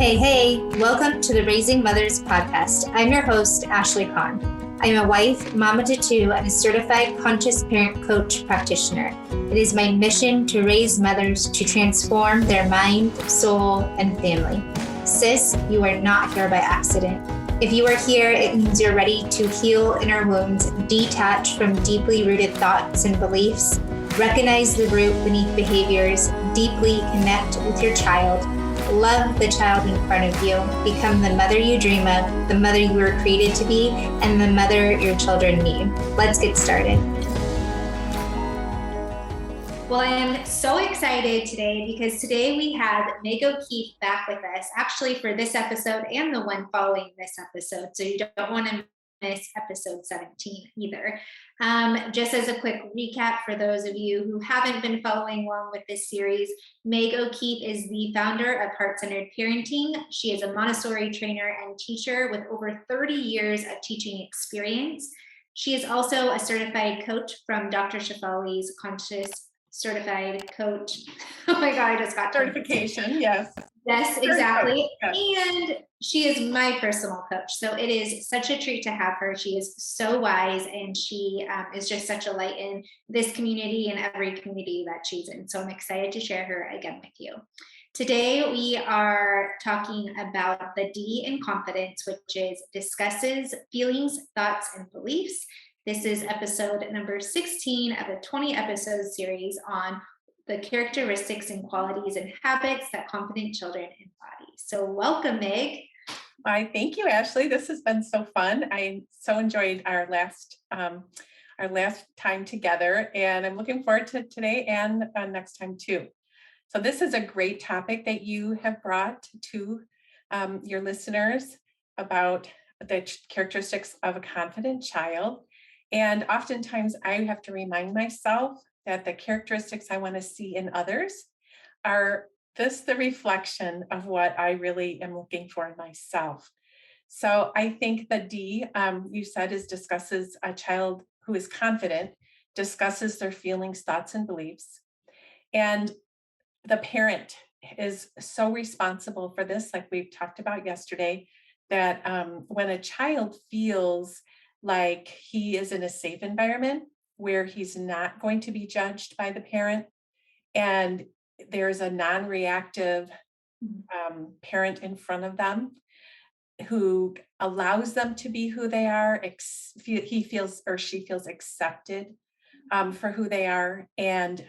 Hey, welcome to the Raising Mothers podcast. I'm your host, Ashley Kahn. I'm a wife, mama to two, and a certified conscious parent coach practitioner. It is my mission to raise mothers to transform their mind, soul, and family. Sis, you are not here by accident. If you are here, it means you're ready to heal inner wounds, detach from deeply rooted thoughts and beliefs, recognize the root beneath behaviors, deeply connect with your child, love the child in front of you, become the mother you dream of, the mother you were created to be, and the mother your children need. Let's get started. Well, I am so excited today because today we have Meg O'Keeffe back with us, actually for this episode and the one following this episode. So you don't want to miss episode 17 either. Just as a quick recap for those of you who haven't been following along with this series, Meg O'Keeffe is the founder of Heart-Centered Parenting. She is a Montessori trainer and teacher with over 30 years of teaching experience. She is also a certified coach from Dr. Shefali's Conscious Certified Coach. Oh my God, I just got certification. Yes. Yes, exactly. Yes. And she is my personal coach. So it is such a treat to have her. She is so wise, and she is just such a light in this community and every community that she's in. So I'm excited to share her again with you. Today, we are talking about the D in confidence, which is discusses feelings, thoughts, and beliefs. This is episode number 16 of a 20 episode series on the characteristics and qualities and habits that confident children embody. So welcome, Meg. Why, thank you, Ashley. This has been so fun. I so enjoyed our last time together, and I'm looking forward to today and next time too. So this is a great topic that you have brought to your listeners about the characteristics of a confident child. And oftentimes I have to remind myself that the characteristics I want to see in others are the reflection of what I really am looking for in myself. So I think the D, you said, discusses a child who is confident, discusses their feelings, thoughts, and beliefs. And the parent is so responsible for this, like we've talked about yesterday, that when a child feels like he is in a safe environment where he's not going to be judged by the parent, and there's a non-reactive parent in front of them who allows them to be who they are, he feels or she feels accepted for who they are, and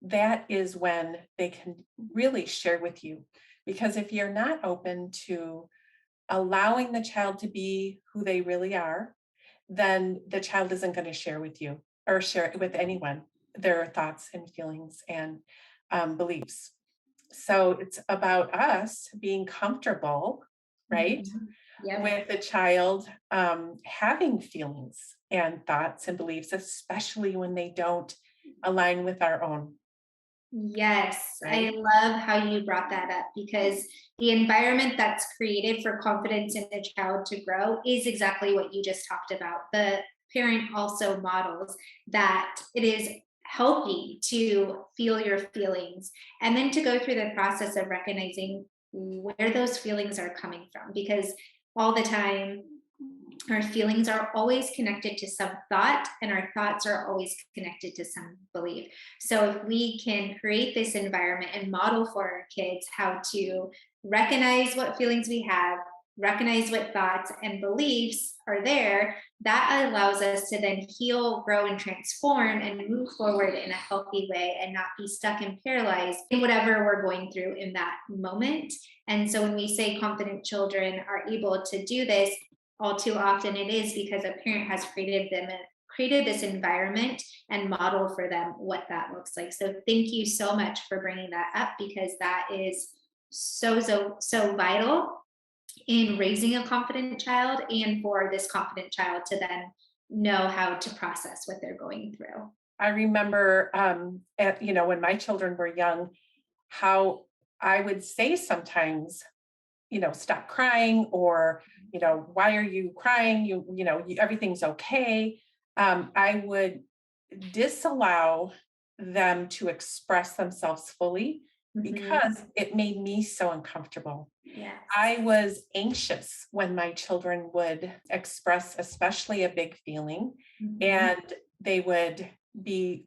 that is when they can really share with you. Because if you're not open to allowing the child to be who they really are, then the child isn't going to share with you or share it with anyone, their thoughts and feelings and beliefs. So it's about us being comfortable, right? Yep. With the child having feelings and thoughts and beliefs, especially when they don't align with our own. Yes, Right? I love how you brought that up, because the environment that's created for confidence in a child to grow is exactly what you just talked about. The parent also models that it is healthy to feel your feelings and then to go through the process of recognizing where those feelings are coming from, because all the time our feelings are always connected to some thought, and our thoughts are always connected to some belief. So if we can create this environment and model for our kids how to recognize what feelings we have, recognize what thoughts and beliefs are there, that allows us to then heal, grow, and transform and move forward in a healthy way and not be stuck and paralyzed in whatever we're going through in that moment. And so when we say confident children are able to do this, all too often it is because a parent has created this environment and model for them what that looks like. So thank you so much for bringing that up, because that is so vital in raising a confident child, and for this confident child to then know how to process what they're going through. I remember, when my children were young, how I would say sometimes, stop crying, or, why are you crying? Everything's okay. I would disallow them to express themselves fully Mhm. because it made me so uncomfortable. Yes. I was anxious when my children would express, especially a big feeling, Mhm. and they would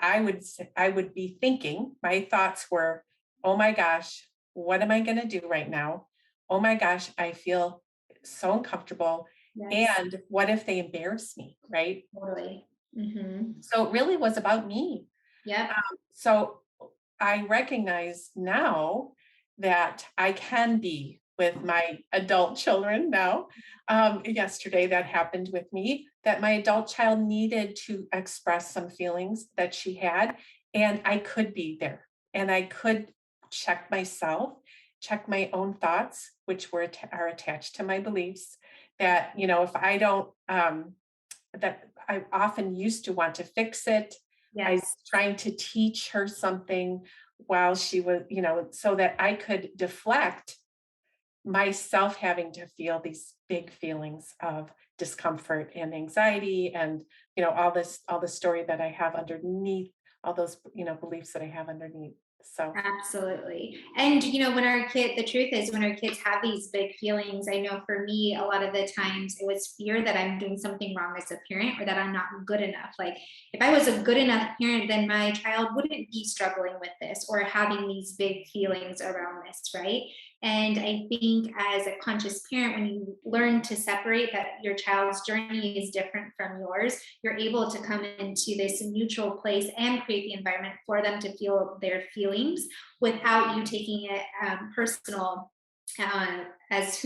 I would be thinking, my thoughts were, oh my gosh, what am I going to do right now? Oh my gosh, I feel so uncomfortable. Yes, And what if they embarrass me, right? totally. Mhm. So it really was about me. Yep. So I recognize now that I can be with my adult children now. Yesterday, that happened with me, that my adult child needed to express some feelings that she had, and I could be there and I could check myself, check my own thoughts, which are attached to my beliefs. That, if I don't, that I often used to want to fix it. I was Yes. trying to teach her something while she was, so that I could deflect myself having to feel these big feelings of discomfort and anxiety and, all the story that I have underneath, all those, beliefs that I have underneath. So, Absolutely. And the truth is when our kids have these big feelings, I know for me, a lot of the times it was fear that I'm doing something wrong as a parent or that I'm not good enough. Like if I was a good enough parent, then my child wouldn't be struggling with this or having these big feelings around this, right? And I think as a conscious parent, when you learn to separate that your child's journey is different from yours, you're able to come into this neutral place and create the environment for them to feel their feelings without you taking it personal as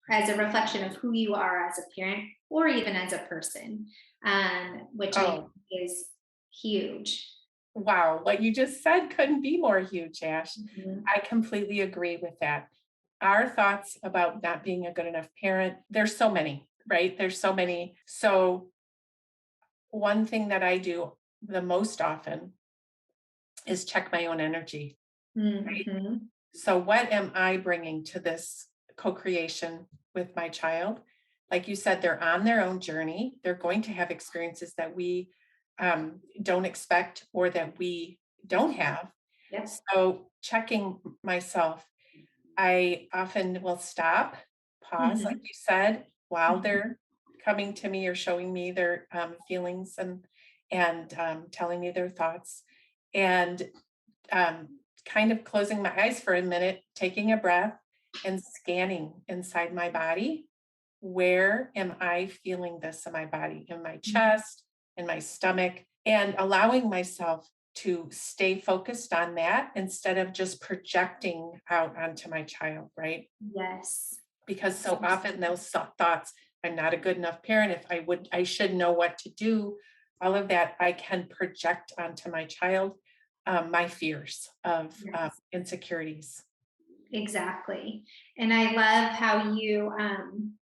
as a reflection of who you are as a parent or even as a person, which I think oh, is huge. wow, what you just said couldn't be more huge, Ash. Mhm. I completely agree with that. Our thoughts about not being a good enough parent, there's so many, right? There's so many. So, one thing that I do the most often is check my own energy, right? Mhm. So, what am I bringing to this co creation with my child? Like you said, they're on their own journey. They're going to have experiences that we don't expect or that we don't have. Yep. So, checking myself, I often will stop, pause, like Mhm. you said, while Mhm. they're coming to me or showing me their feelings and telling me their thoughts, and kind of closing my eyes for a minute, taking a breath, and scanning inside my body. Where am I feeling this in my body, in my chest, in my stomach, and allowing myself to stay focused on that instead of just projecting out onto my child, right? Yes. Because so often those thoughts, I'm not a good enough parent. If I should know what to do. All of that I can project onto my child, my fears of Yes. insecurities. Exactly. And I love how you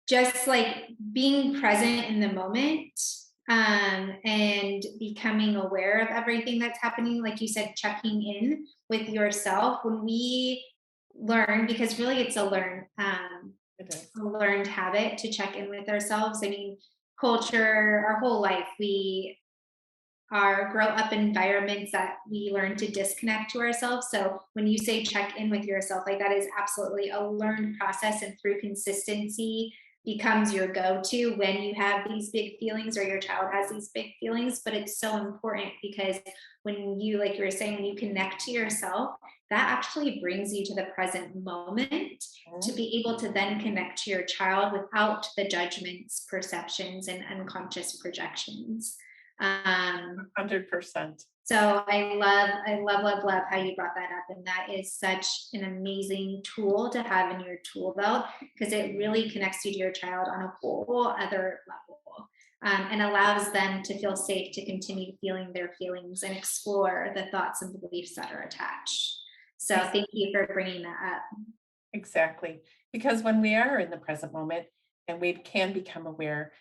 just like being present in the moment and becoming aware of everything that's happening. Like you said, checking in with yourself when we learn, because really it's It is. a learned habit to check in with ourselves. I mean, culture, our whole life, we our grow up environments that we learn to disconnect to ourselves. So when you say check in with yourself, like that is absolutely a learned process, and through consistency becomes your go-to when you have these big feelings or your child has these big feelings. But it's so important because when you, like you were saying, when you connect to yourself, that actually brings you to the present moment to Mhm. be able to then connect to your child without the judgments, perceptions, and unconscious projections. Um, 100%. so love how you brought that up. And that is such an amazing tool to have in your tool belt because it really connects you to your child on a whole other level, and allows them to feel safe to continue feeling their feelings and explore the thoughts and beliefs that are attached. So Ex- thank you for bringing that up. Exactly. Because when we are in the present moment and we can become aware,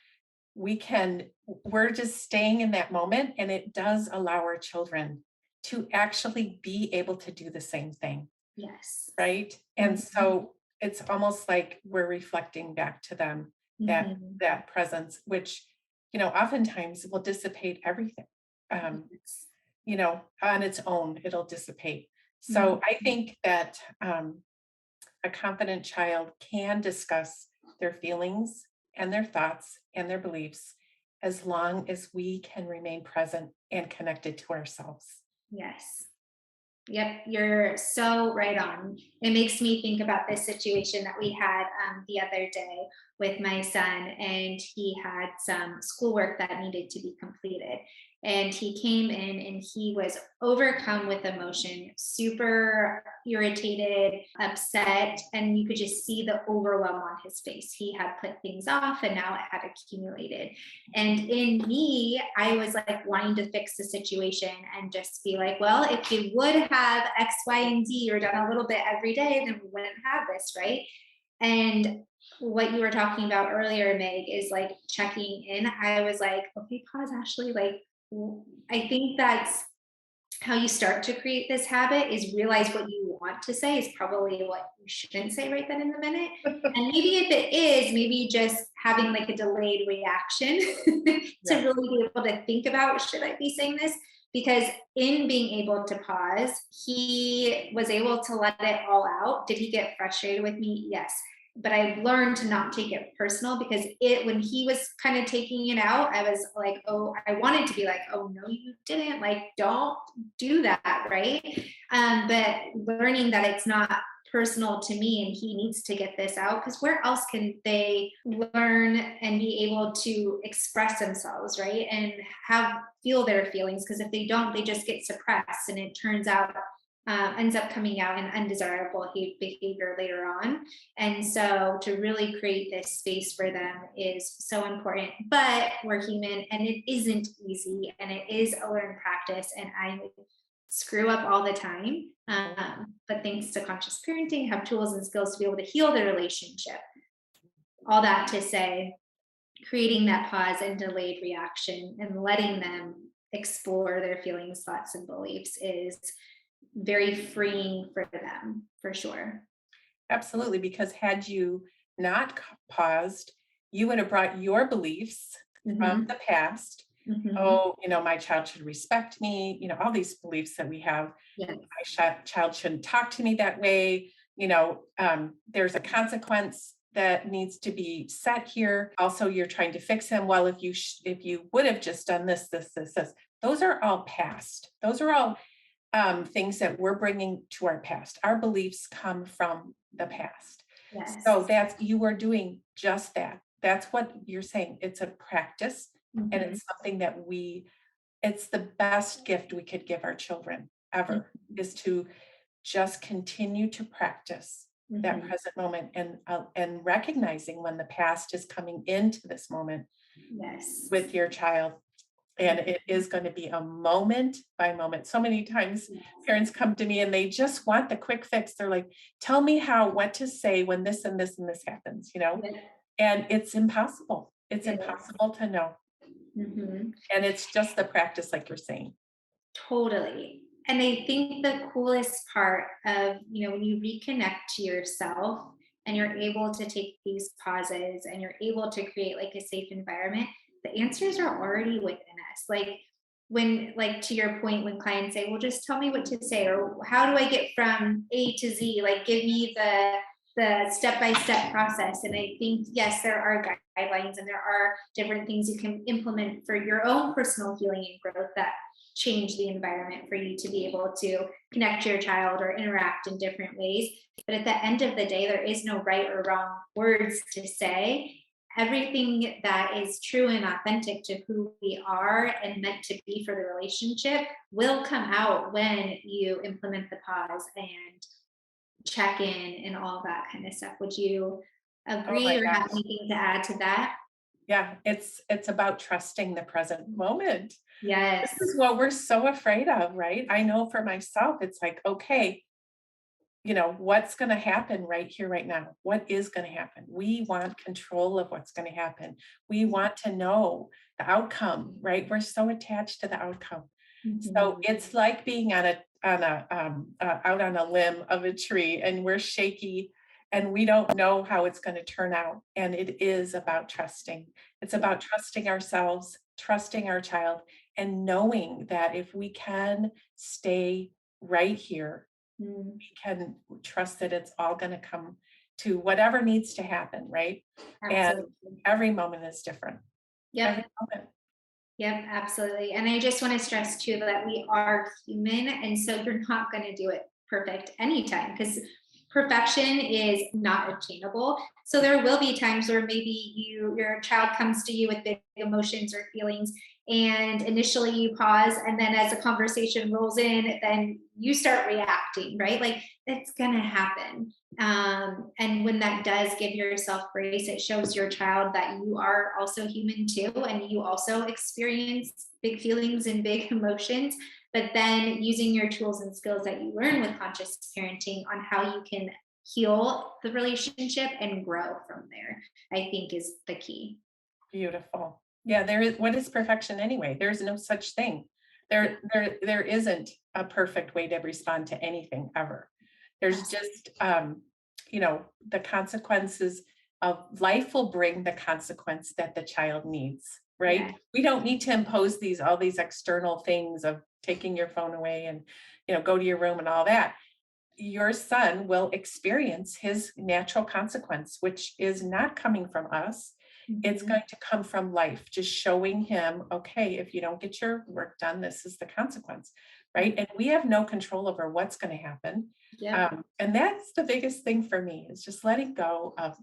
we're just staying in that moment, and it does allow our children to actually be able to do the same thing, Yes. right? And Mhm. so it's almost like we're reflecting back to them that Mhm. that presence, which oftentimes will dissipate everything. um Yes. on its own, it'll dissipate. So I think that a confident child can discuss their feelings and their thoughts and their beliefs as long as we can remain present and connected to ourselves. Yes. Yep, you're so right on. It makes me think about this situation that we had the other day with my son, and he had some schoolwork that needed to be completed. And he came in and he was overcome with emotion, super irritated, upset, and you could just see the overwhelm on his face. He had put things off and now it had accumulated. And in me, I was like wanting to fix the situation and just be like, well, if you would have X, Y, and Z or done a little bit every day, then we wouldn't have this, right? And what you were talking about earlier, Meg, is like checking in. I was like, okay, pause, Ashley. Like, I think that's how you start to create this habit is realize what you want to say is probably what you shouldn't say right then in the minute. And maybe if it is, maybe just having like a delayed reaction to Yeah. really be able to think about, should I be saying this? Because in being able to pause, he was able to let it all out. Did he get frustrated with me? Yes. But I learned to not take it personal because when he was kind of taking it out, I was like, oh, I wanted to be like, oh no, you didn't, like, don't do that, right? But learning that it's not personal to me and he needs to get this out, because where else can they learn and be able to express themselves, right? And feel their feelings, because if they don't, they just get suppressed and it turns out ends up coming out in undesirable behavior later on. And so to really create this space for them is so important. But we're human and it isn't easy and it is a learned practice. And I screw up all the time. But thanks to conscious parenting, have tools and skills to be able to heal the relationship. All that to say, creating that pause and delayed reaction and letting them explore their feelings, thoughts, and beliefs is very freeing for them, for sure. Absolutely, because had you not paused, you would have brought your beliefs from the past. Mhm. Oh, my child should respect me, all these beliefs that we have. Yes. My child shouldn't talk to me that way. There's a consequence that needs to be set here. Also, you're trying to fix him. Well, if you would have just done this, those are all past. Those are all things that we're bringing to our past. Our beliefs come from the past. Yes. So you are doing just that. That's what you're saying. It's a practice, and it's something that it's the best gift we could give our children ever, is to just continue to practice that present moment and recognizing when the past is coming into this moment with your child. And it is going to be a moment by moment. So many times parents come to me and they just want the quick fix. They're like, tell me what to say when this and this and this happens, and it's impossible. It's impossible to know. And it's just the practice, like you're saying. Totally. And I think the coolest part of, when you reconnect to yourself and you're able to take these pauses and you're able to create like a safe environment, the answers are already within us. Like to your point, when clients say, well, just tell me what to say, or how do I get from A to Z? Like, give me the step-by-step process. And I think, yes, there are guidelines and there are different things you can implement for your own personal healing and growth that change the environment for you to be able to connect to your child or interact in different ways. But at the end of the day, there is no right or wrong words to say. Everything that is true and authentic to who we are and meant to be for the relationship will come out when you implement the pause and check in and all that kind of stuff. Would you agree or have anything to add to that? Yeah, it's about trusting the present moment. Yes. This is what we're so afraid of, right? I know for myself, it's like, okay, what's going to happen right here, right now? What is going to happen? We want control of what's going to happen. We want to know the outcome, right? We're so attached to the outcome. So it's like being out on a limb of a tree, and we're shaky and we don't know how it's going to turn out. And it is about trusting. It's about trusting ourselves, trusting our child, and knowing that if we can stay right here Mm, we can trust that it's all going to come to whatever needs to happen, right? And absolutely. every moment is different. Every Yep. moment. Yep, absolutely. And I just want to stress too that we are human. And so you're not going to do it perfect anytime because perfection is not attainable. So there will be times where maybe your child comes to you with big emotions or feelings, and initially you pause, and then as the conversation rolls in, then you start reacting, right? Like it's gonna happen. And when that does, give yourself grace. It shows your child that you are also human too, and you also experience big feelings and big emotions. But then using your tools and skills that you learn with conscious parenting on how you can heal the relationship and grow from there, I think is the key. Beautiful. Yeah, there is, what is perfection anyway? There's no such thing. There isn't a perfect way to respond to anything ever. There's just the consequences of life will bring the consequence that the child needs, Yeah. right? We don't need to impose all these external things of taking your phone away and go to your room and all that. Your son will experience his natural consequence, which is not coming from us. It's Mhm. going to come from life, just showing him, okay, if you don't get your work done, this is the consequence, right? And we have no control over what's going to happen. Yep. And that's the biggest thing for me is just letting go of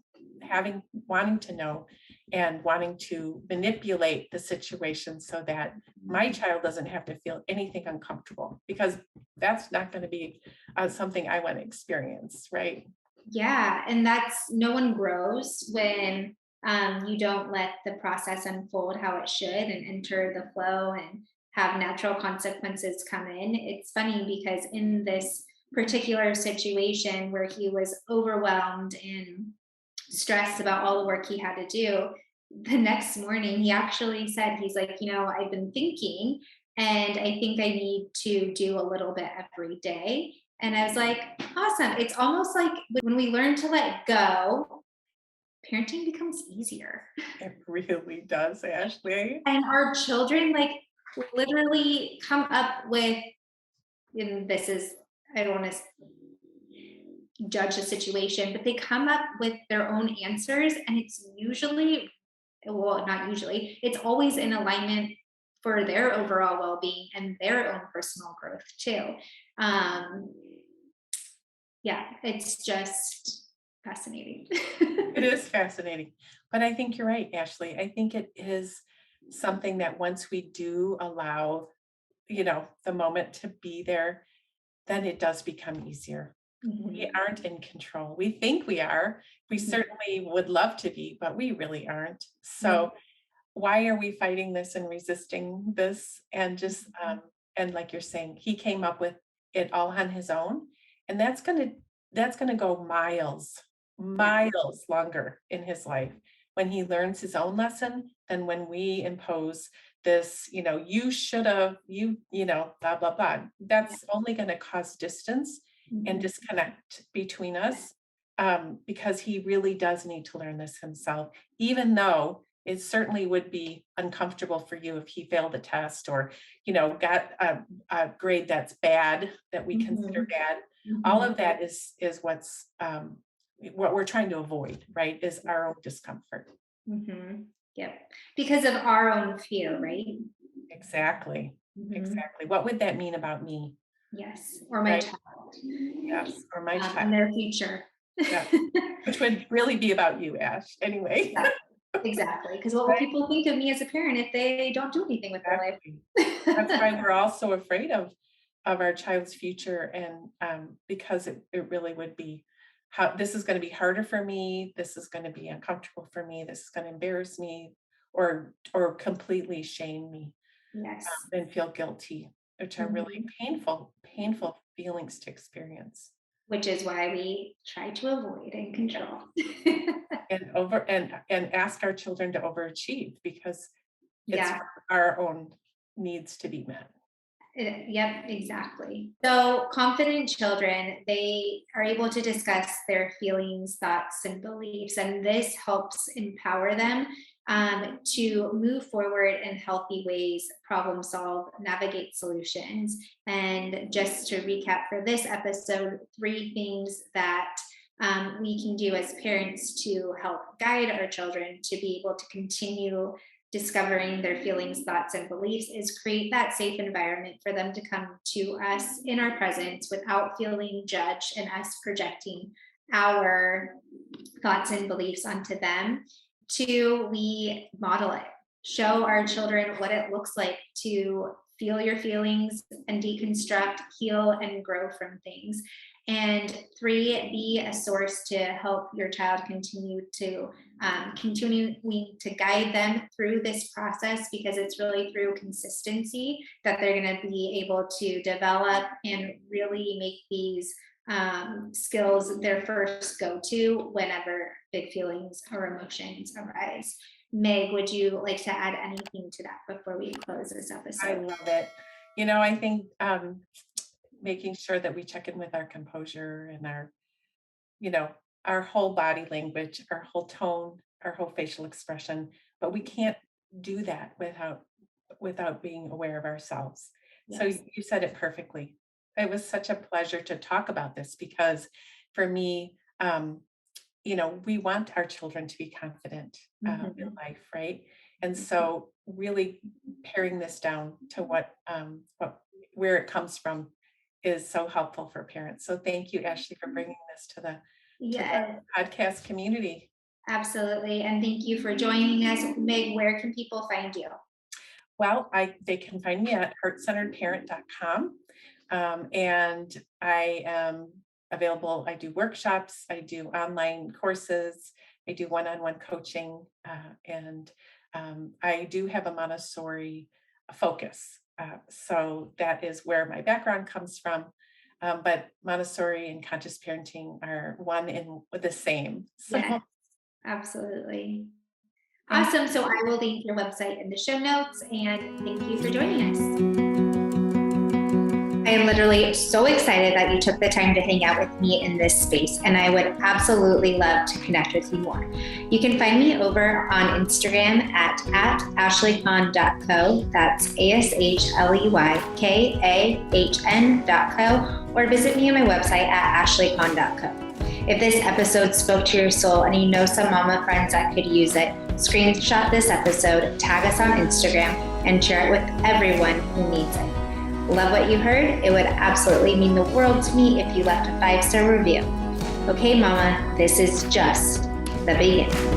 wanting to know and wanting to manipulate the situation so that my child doesn't have to feel anything uncomfortable, because that's not going to be something I want to experience, right? Yeah, and that's no one grows when you don't let the process unfold how it should and enter the flow and have natural consequences come in. It's funny because in this particular situation where he was overwhelmed and stressed about all the work he had to do, the next morning he actually said, he's like, I've been thinking, and I think I need to do a little bit every day. And I was like, awesome. It's almost like when we learn to let go, parenting becomes easier. It really does, Ashley. And our children, like, literally come up with, and this is, I don't want to judge the situation, but they come up with their own answers. And it's usually, well, not usually, it's always in alignment for their overall well being and their own personal growth, too. Um, yeah, it's just fascinating. It is fascinating. But I think you're right, Ashley. I think it is something that once we do allow, the moment to be there, then it does become easier. We Mhm, aren't in control. We think we are. We mhm, certainly would love to be, but we really aren't. mhm, So why are we fighting this and resisting this? And just and like you're saying, he came up with it all on his own, and that's gonna go yeah, miles longer in his life when he learns his own lesson than when we impose this, you should have, blah blah blah. yeah, That's only going to cause distance and mhm, disconnect between us, because he really does need to learn this himself, even though it certainly would be uncomfortable for you if he failed a test or, got a grade that's bad, that we consider mhm, bad. All mhm, of that is what we're trying to avoid, right? Is our own discomfort. mhm. Yep. Because of our own fear, right? Exactly. Mhm. Exactly. What would that mean about me? Yes, or my Right? child, Yes. Or my child. and their future. Yes. Which would really be about you, Ash, anyway. Yeah, exactly. Because what will Right? people think of me as a parent if they don't do anything with their life? Exactly. That's why we're all so afraid of our child's future, and because it really would be how this is going to be harder for me, this is going to be uncomfortable for me, this is going to embarrass me, or completely shame me, Yes. and feel guilty, which are really Mhm. painful feelings to experience. Which is why we try to avoid and control. And ask our children to overachieve because it's Yeah. for our own needs to be met. Yep, exactly. So confident children, they are able to discuss their feelings, thoughts, and beliefs, and this helps empower them to move forward in healthy ways, problem solve, navigate solutions. And just to recap for this episode, 3 things that we can do as parents to help guide our children to be able to continue discovering their feelings, thoughts, and beliefs is create that safe environment for them to come to us in our presence without feeling judged and us projecting our thoughts and beliefs onto them. 2, we model it, show our children what it looks like to feel your feelings and deconstruct, heal, and grow from things. And 3, be a source to help your child continue to guide them through this process, because it's really through consistency that they're going to be able to develop and really make these skills their first go-to whenever big feelings or emotions arise. Meg, would you like to add anything to that before we close this episode? I love it. I think making sure that we check in with our composure and our whole body language, our whole tone, our whole facial expression, but we can't do that without being aware of ourselves. Yes. So you said it perfectly. It was such a pleasure to talk about this, because for me, we want our children to be confident in life, right? And so really paring this down to where it comes from is so helpful for parents. So thank you, Ashley, for bringing this to the podcast community. Absolutely. And thank you for joining us. Meg, where can people find you? Well, they can find me at heartcenteredparent.com. And I am available. I do workshops, I do online courses, I do one-on-one coaching, and I do have a Montessori focus. So that is where my background comes from. But Montessori and conscious parenting are one and the same. So. Yes, absolutely. Awesome. So I will link your website in the show notes, and thank you for joining us. I am literally so excited that you took the time to hang out with me in this space, and I would absolutely love to connect with you more. You can find me over on Instagram at ashleycahn.co. That's ASHLEYKAHN.co, or visit me on my website at ashleycahn.co. If this episode spoke to your soul and you know some mama friends that could use it, screenshot this episode, tag us on Instagram, and share it with everyone who needs it. Love what you heard? It would absolutely mean the world to me if you left a 5-star review. Okay, mama, this is just the beginning.